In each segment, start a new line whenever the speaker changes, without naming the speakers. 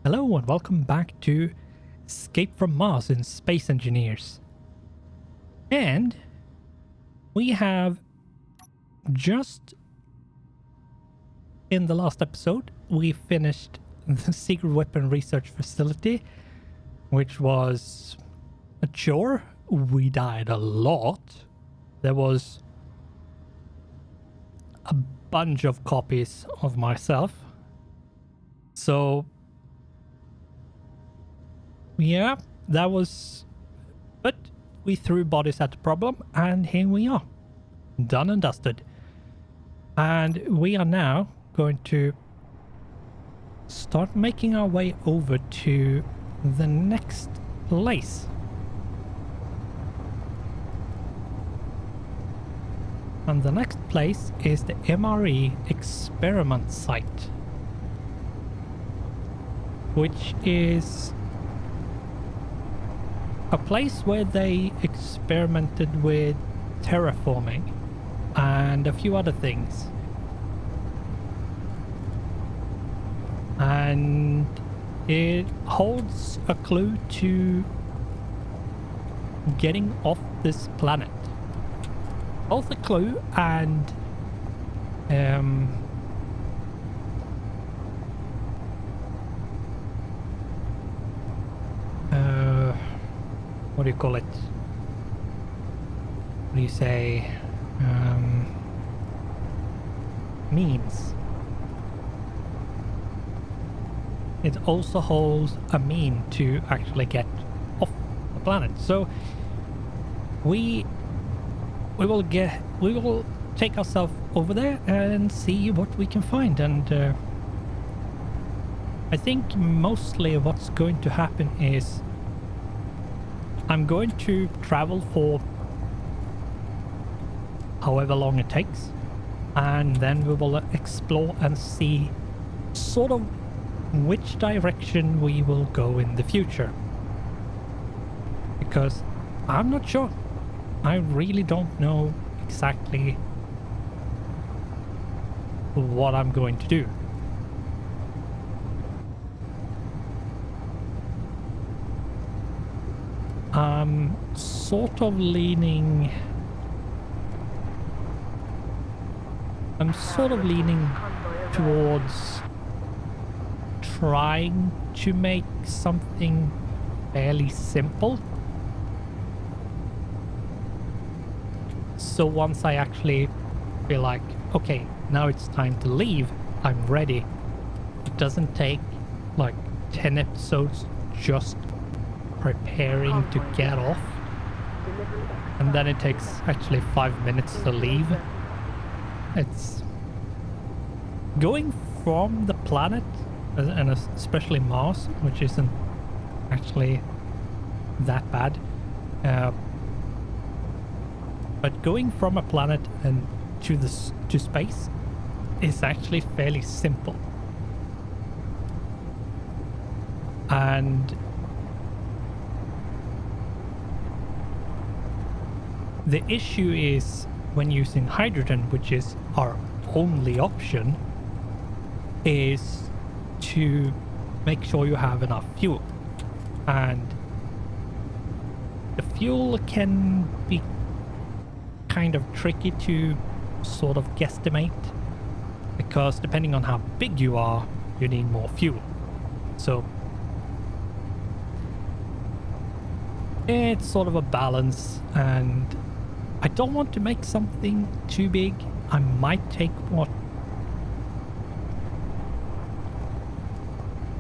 Hello and welcome back to Escape from Mars in Space Engineers. And we have just in the last episode, we finished the secret weapon research facility, which was a chore. We died a lot. There was a bunch of copies of myself. So yeah, that was... But we threw bodies at the problem, and here we are. Done and dusted. And we are now going to start making our way over to the next place. And the next place is the MRE experiment site, which is a place where they experimented with terraforming and a few other things. And it holds a clue to getting off this planet. Both a clue and what do you call it? What do you say? Means. It also holds a mean to actually get off the planet. So we will take ourselves over there and see what we can find. And I think mostly what's going to happen is I'm going to travel for however long it takes, and then we will explore and see sort of which direction we will go in the future. Because I'm not sure. I really don't know exactly what I'm going to do. I'm sort of leaning towards trying to make something fairly simple. So once I actually feel like, okay, now it's time to leave, I'm ready. It doesn't take like 10 episodes just preparing to get off. And then it takes actually 5 minutes to leave. It's going from the planet, and especially Mars, which isn't actually that bad. But going from a planet and to space is actually fairly simple. And the issue is when using hydrogen, which is our only option, is to make sure you have enough fuel. And the fuel can be kind of tricky to sort of guesstimate, because depending on how big you are, you need more fuel. So it's sort of a balance, and I don't want to make something too big. I might take what...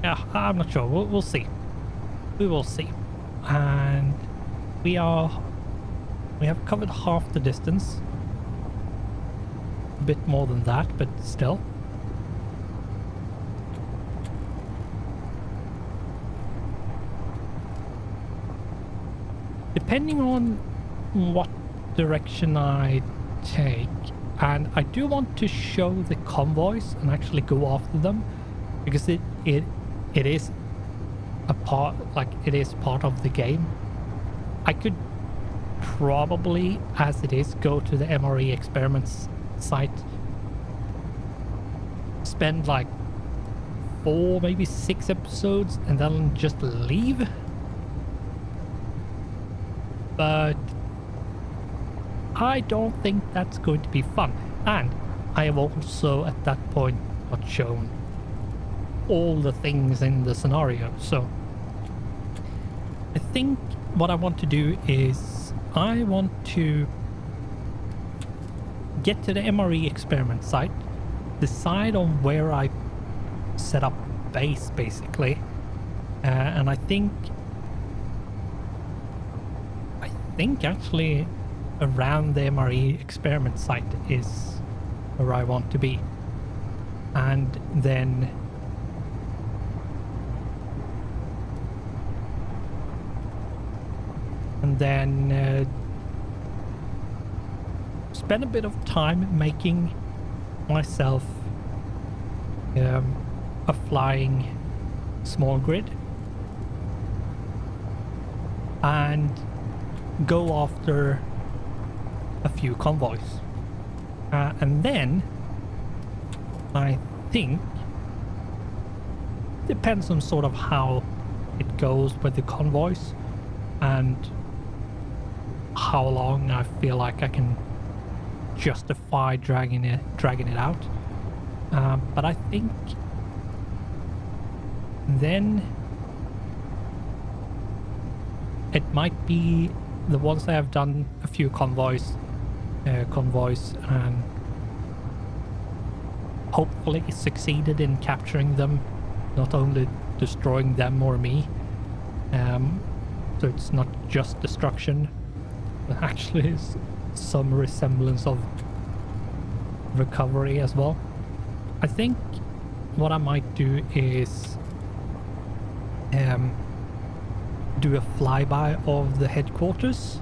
Yeah, I'm not sure. We'll see. We will see. And we have covered half the distance. A bit more than that, but still. Depending on what direction I take, and I do want to show the convoys and actually go after them, because it is a part, like it is part of the game. I could probably, as it is, go to the MRE experiments site, spend like 4, maybe 6 episodes and then just leave. But I don't think that's going to be fun. And I have also at that point not shown all the things in the scenario. So I think what I want to do is I want to get to the MRE experiment site, decide on where I set up base basically, and I think actually around the MRE experiment site is where I want to be, and then spend a bit of time making myself a flying small grid and go after a few convoys, and then I think depends on sort of how it goes with the convoys and how long I feel like I can justify dragging it out, but I think then it might be the ones I have done a few convoys and hopefully succeeded in capturing them, not only destroying them or me, so it's not just destruction, but actually is some resemblance of recovery as well. I think what I might do is do a flyby of the headquarters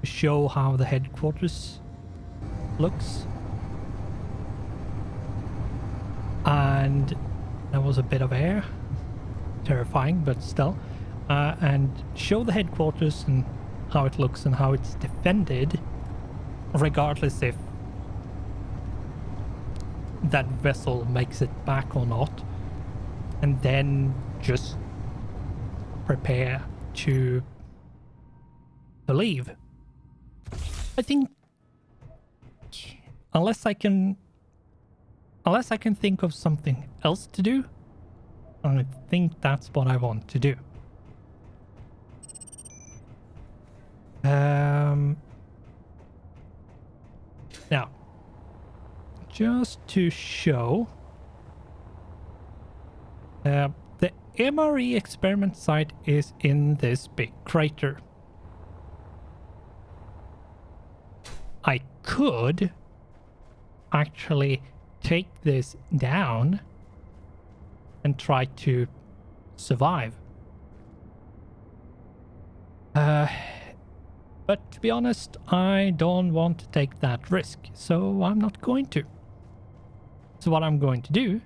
to show how the headquarters looks, and there was a bit of air, terrifying but still, and show the headquarters and how it looks and how it's defended, regardless if that vessel makes it back or not, and then just prepare to leave. I think unless I can think of something else to do, I think that's what I want to do. Now, just to show, the MRE experiment site is in this big crater. I could actually take this down and try to survive. But to be honest, I don't want to take that risk, so I'm not going to. So what I'm going to do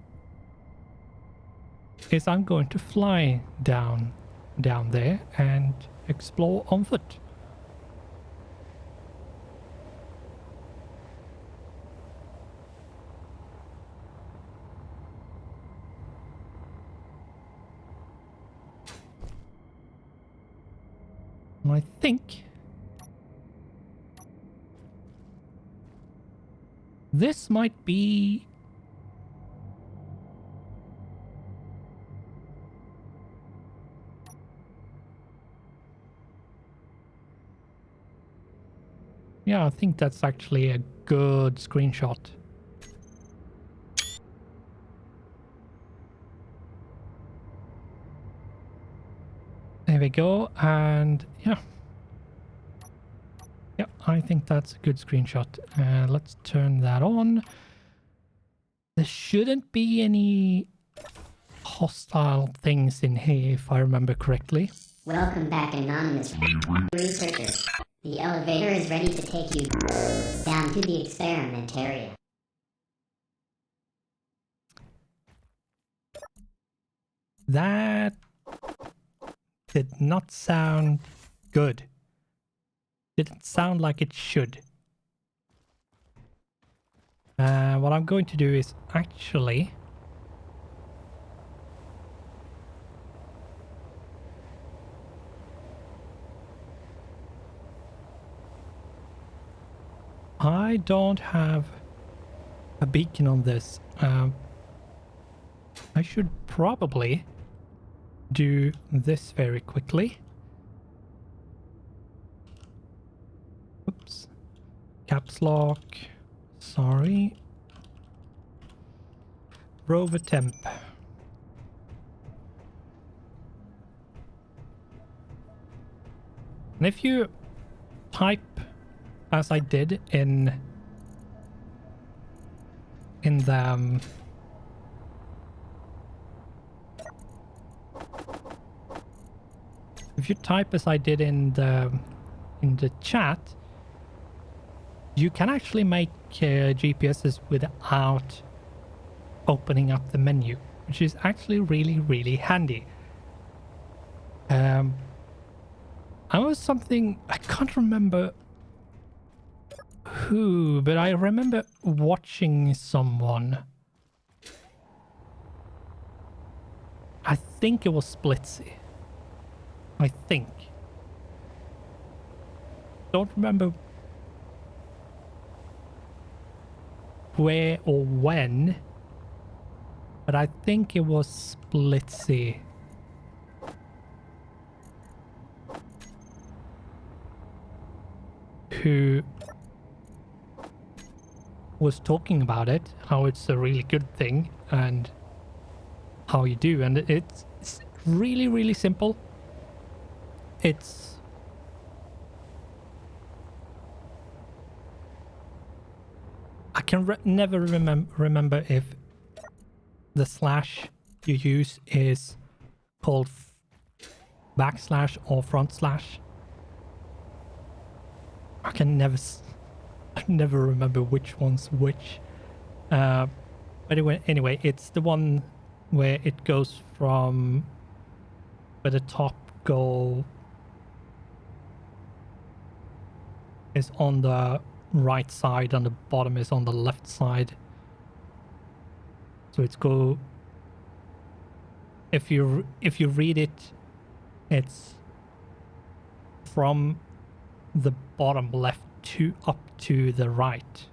is I'm going to fly down there and explore on foot. And I think this might be I think that's actually a good screenshot. There we go, and yeah, I think that's a good screenshot. Let's turn that on. There shouldn't be any hostile things in here, if I remember correctly.
Welcome back, anonymous researcher. The elevator is ready to take you down to the experiment area.
That did not sound good. Didn't sound like it should. What I'm going to do is actually I don't have a beacon on this. I should probably do this very quickly. Oops. Caps lock. Sorry. Rover temp. And if you type as I did in the if you type as I did in the chat, you can actually make GPSs without opening up the menu, which is actually really handy. I was something, I can't remember who, but I remember watching someone. I think it was Splitsy. I think. Don't remember where or when, but I think it was Splitsy. Who was talking about it, how it's a really good thing and how you do, and it's really simple. It's I can never remember if the slash you use is called backslash or front slash. I can never remember which one's which. But anyway, it's the one where it goes from where the top goal is on the right side and the bottom is on the left side. So it's go. If you read it, it's from the bottom left to up to the right,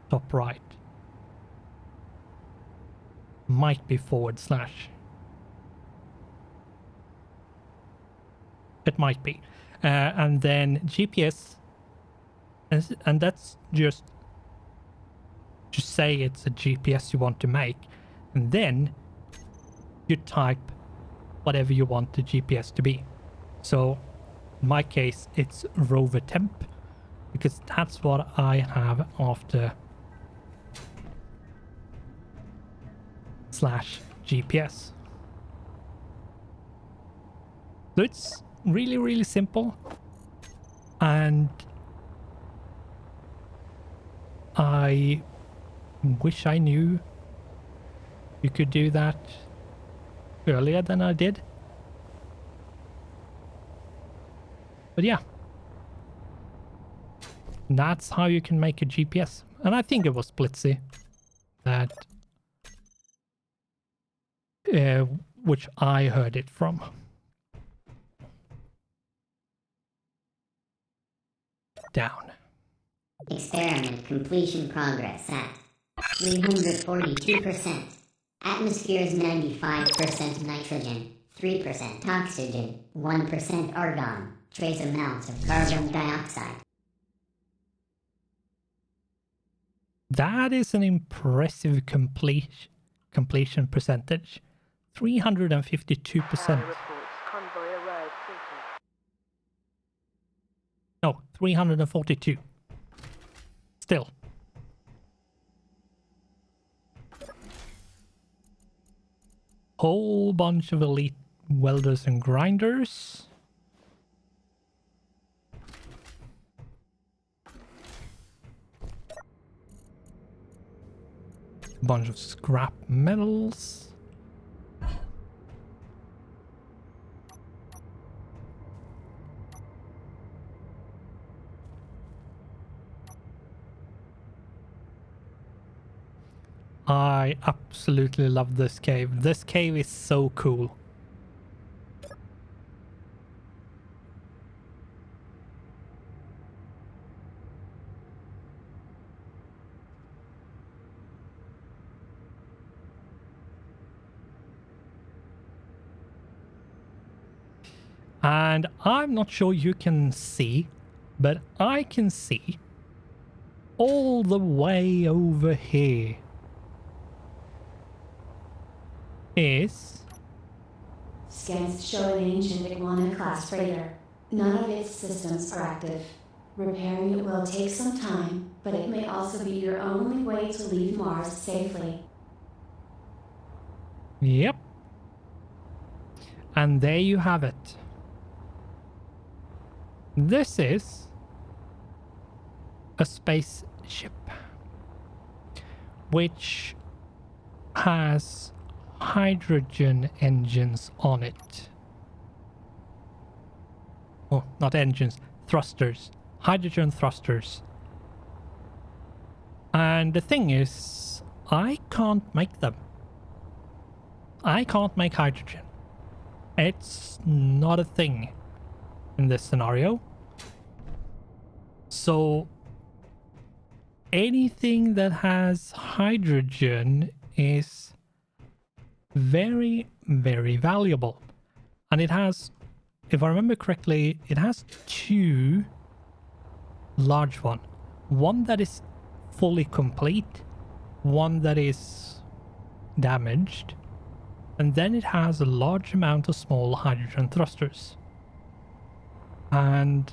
top right. Might be forward slash. It might be. And then GPS, and that's just to say it's a GPS you want to make. And then you type whatever you want the GPS to be. So in my case, it's rover temp, because that's what I have after slash GPS. So it's really simple, and I wish I knew you could do that earlier than I did. But yeah, that's how you can make a GPS. And I think it was Splitsy that which I heard it from. Down.
Experiment completion progress at 342%. Atmosphere is 95% nitrogen, 3% oxygen, 1% argon, trace amounts of carbon dioxide.
That is an impressive completion percentage. 352%. No, 342. Still. Whole bunch of elite welders and grinders. Bunch of scrap metals. I absolutely love this cave. This cave is so cool. And I'm not sure you can see, but I can see all the way over here is...
Scans show an ancient Iguana-class freighter. None of its systems are active. Repairing it will take some time, but it may also be your only way to leave Mars safely.
Yep. And there you have it. This is a spaceship which has hydrogen engines on it. Oh, not engines, thrusters. Hydrogen thrusters. And the thing is, I can't make them. I can't make hydrogen. It's not a thing in this scenario. So anything that has hydrogen is very, very valuable. And it has, if I remember correctly, it has two large ones. One that is fully complete, one that is damaged, and then it has a large amount of small hydrogen thrusters. And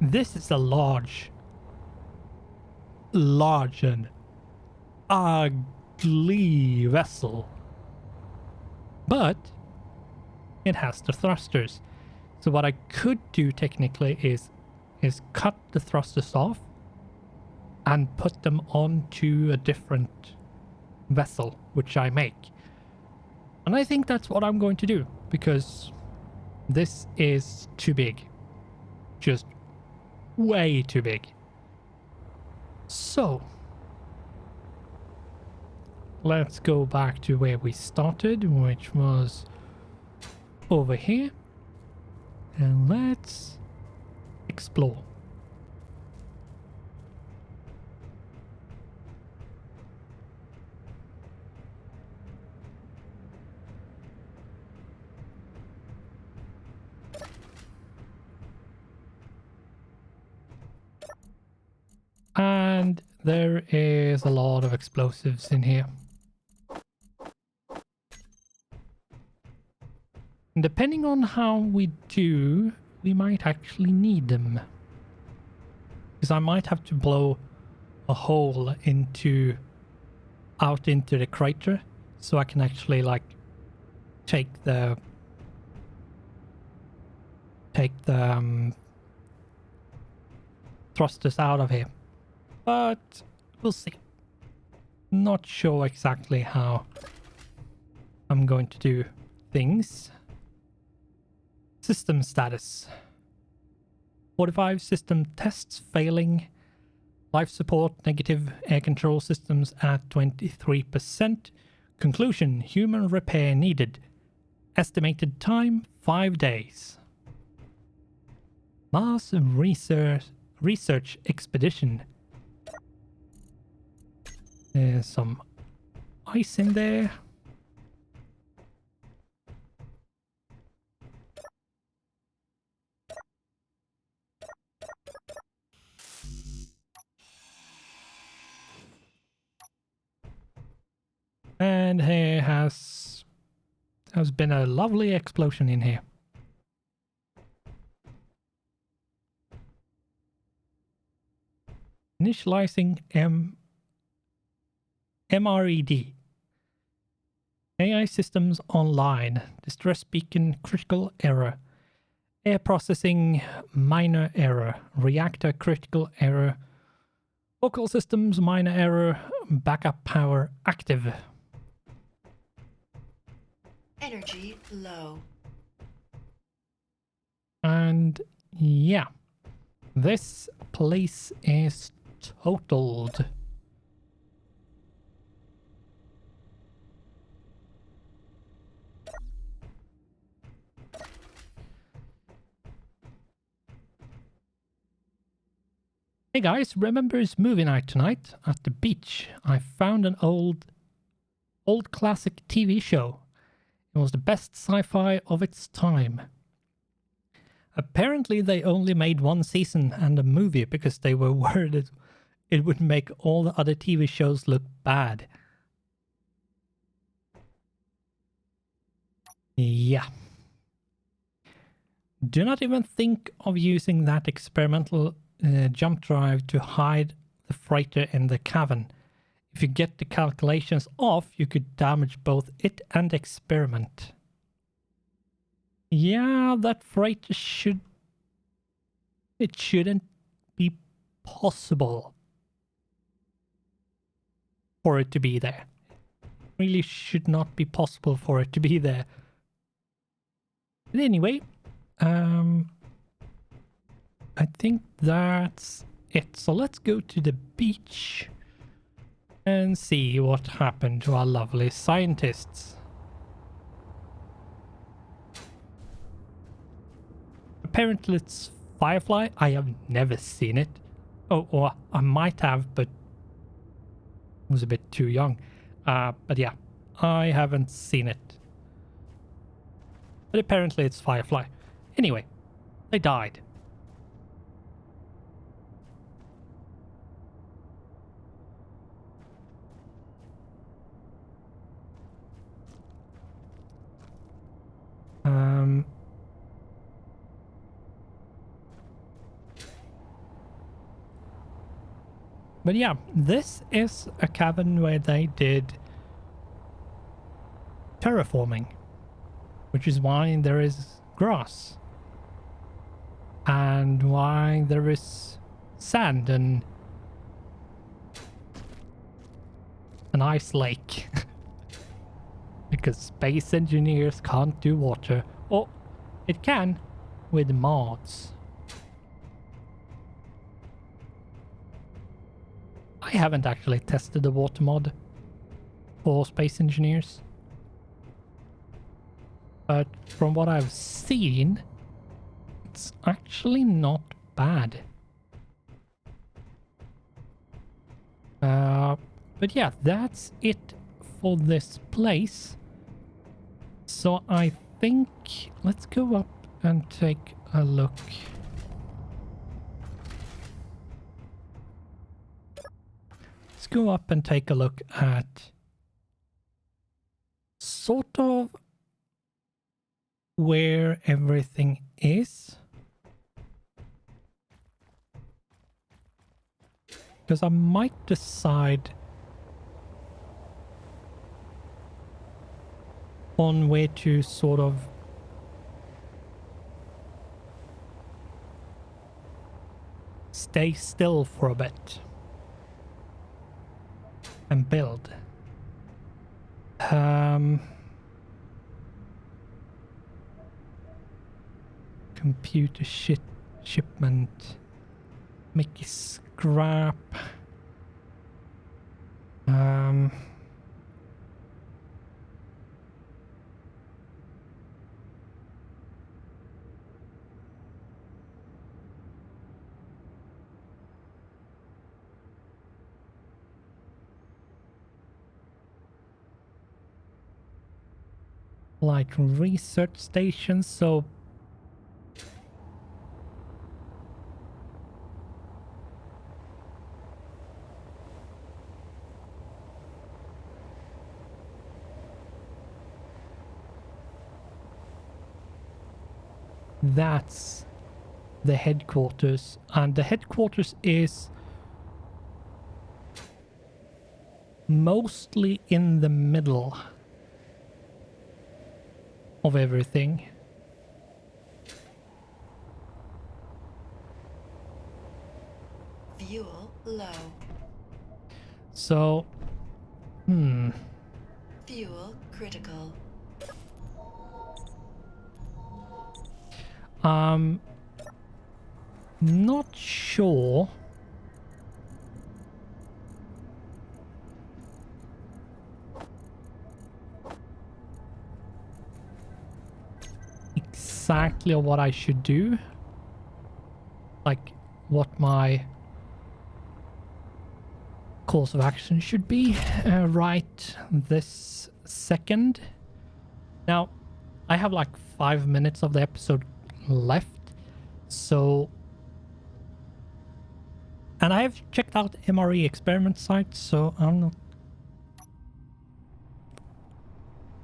this is a large and ugly vessel, but it has the thrusters. So what I could do technically is cut the thrusters off and put them onto a different vessel which I make. And I think that's what I'm going to do, because this is too big. Just way too big. So let's go back to where we started, which was over here, and let's explore. And there is a lot of explosives in here. And depending on how we do, we might actually need them. Because I might have to blow a hole out into the crater, so I can actually like take the thrusters out of here. But we'll see. Not sure exactly how I'm going to do things. System status. 45 system tests failing. Life support negative. Air control systems at 23%. Conclusion, human repair needed. Estimated time 5 days. Mars research expedition. There's some ice in there. And here has been a lovely explosion in here. Initializing MRED. AI systems online. Distress beacon critical error. Air processing minor error. Reactor critical error. Local systems minor error. Backup power active.
Energy low.
And yeah, this place is totaled. Hey guys, remember it's movie night tonight at the beach. I found an old classic TV show. It was the best sci-fi of its time. Apparently they only made one season and a movie because they were worried it would make all the other TV shows look bad. Yeah. Do not even think of using that experimental jump drive to hide the freighter in the cavern. If you get the calculations off, you could damage both it and the experiment. Yeah, that freighter it shouldn't be possible for it to be there. It really should not be possible for it to be there. But anyway, I think that's it. So let's go to the beach and see what happened to our lovely scientists. Apparently it's Firefly. I have never seen it. Oh, or I might have, but was a bit too young. But yeah, I haven't seen it. But apparently it's Firefly. Anyway, they died. But yeah, this is a cabin where they did terraforming, which is why there is grass and why there is sand and an ice lake. Because space engineers can't do water. Oh, it can with mods. I haven't actually tested the water mod for space engineers. But from what I've seen, it's actually not bad. But yeah, that's it for this place. So I think let's go up and take a look. Let's go up and take a look at sort of where everything is. Because I might decide on where to sort of stay still for a bit and build. Computer shipment, Mickey scrap. Like research stations, so that's the headquarters, and the headquarters is mostly in the middle of everything.
Fuel low.
So,
Fuel critical.
Not sure. Exactly what I should do. Like what my course of action should be right this second. Now, I have like 5 minutes of the episode left, so... And I have checked out MRE experiment sites, so I'm not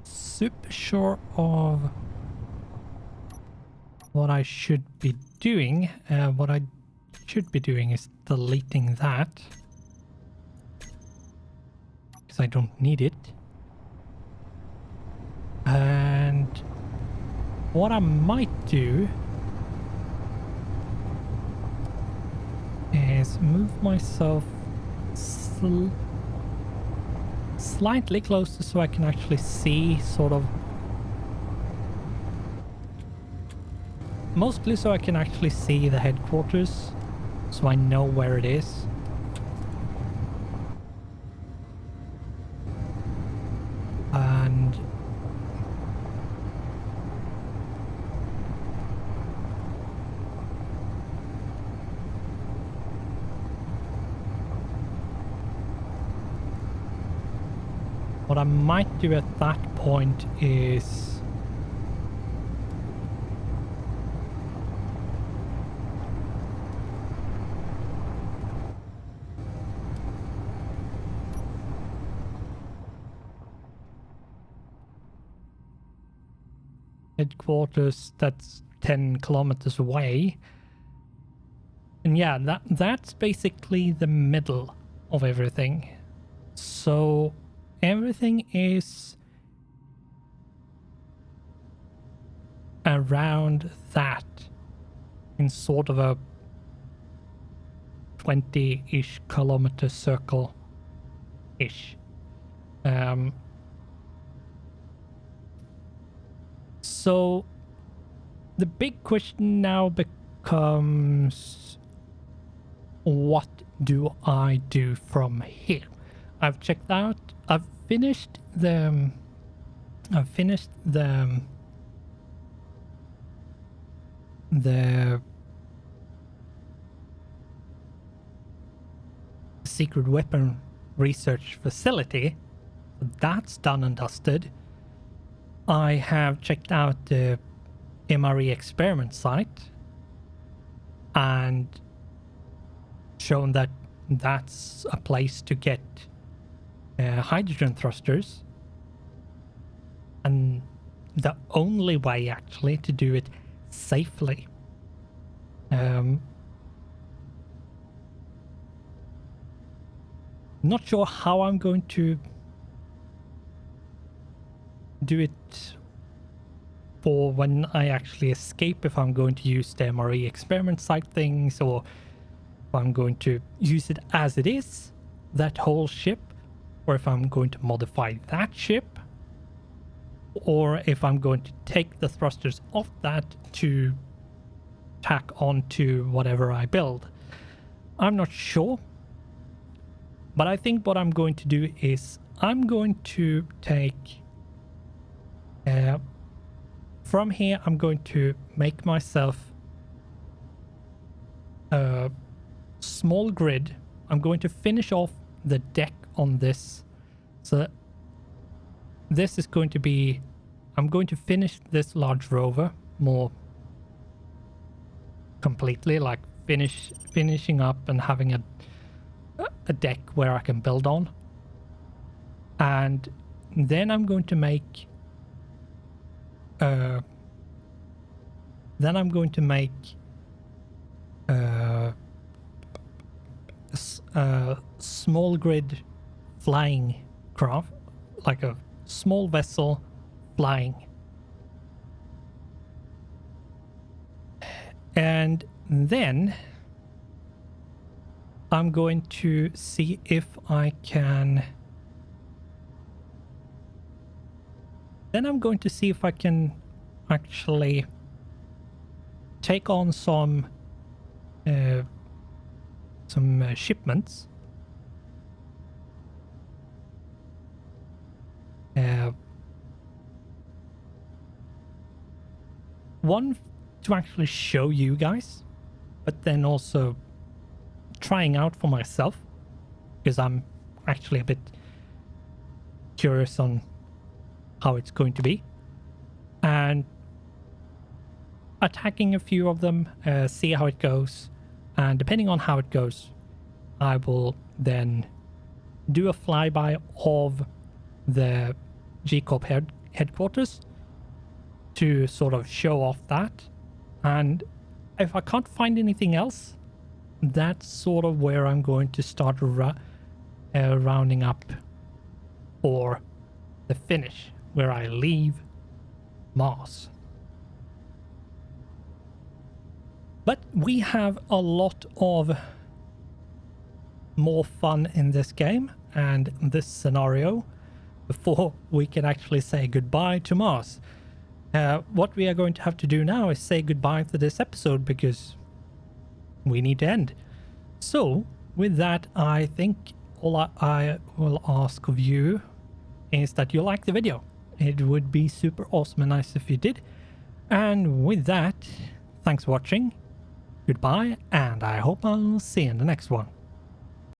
super sure of what I should be doing. What I should be doing is deleting that, because I don't need it. And what I might do is move myself slightly closer so I can actually see sort of... Mostly so I can actually see the headquarters, so I know where it is. And what I might do at that point is headquarters that's 10 kilometers away. And yeah, that's basically the middle of everything. So everything is around that in sort of a 20-ish kilometer circle-ish. So the big question now becomes, what do I do from here? I've checked out, I've finished the secret weapon research facility. That's done and dusted. I have checked out the MRE experiment site and shown that that's a place to get hydrogen thrusters, and the only way actually to do it safely. Not sure how I'm going to do it for when I actually escape, if I'm going to use the MRE experiment site things, or if I'm going to use it as it is, that whole ship, or if I'm going to modify that ship, or if I'm going to take the thrusters off that to tack onto whatever I build. I'm not sure, but I think what I'm going to do is I'm going to take from here, I'm going to make myself a small grid. I'm going to finish off the deck on this. So this is going to be, I'm going to finish this large rover more completely, like finishing up and having a deck where I can build on. And then I'm going to make a small grid flying craft, like a small vessel flying. And then I'm going to see if I can... Then I'm going to see if I can actually take on some shipments. One to actually show you guys, but then also trying out for myself, because I'm actually a bit curious on how it's going to be. and attacking a few of them, see how it goes, and depending on how it goes, I will then do a flyby of the G Corp headquarters to sort of show off that. And if I can't find anything else, that's sort of where I'm going to start rounding up for the finish, where I leave Mars. But we have a lot of more fun in this game and this scenario before we can actually say goodbye to Mars. What we are going to have to do now is say goodbye to this episode because we need to end. So with that, I think all I will ask of you is that you like the video. It would be super awesome and nice if you did. And with that, thanks for watching. Goodbye, and I hope I'll see you in the next one.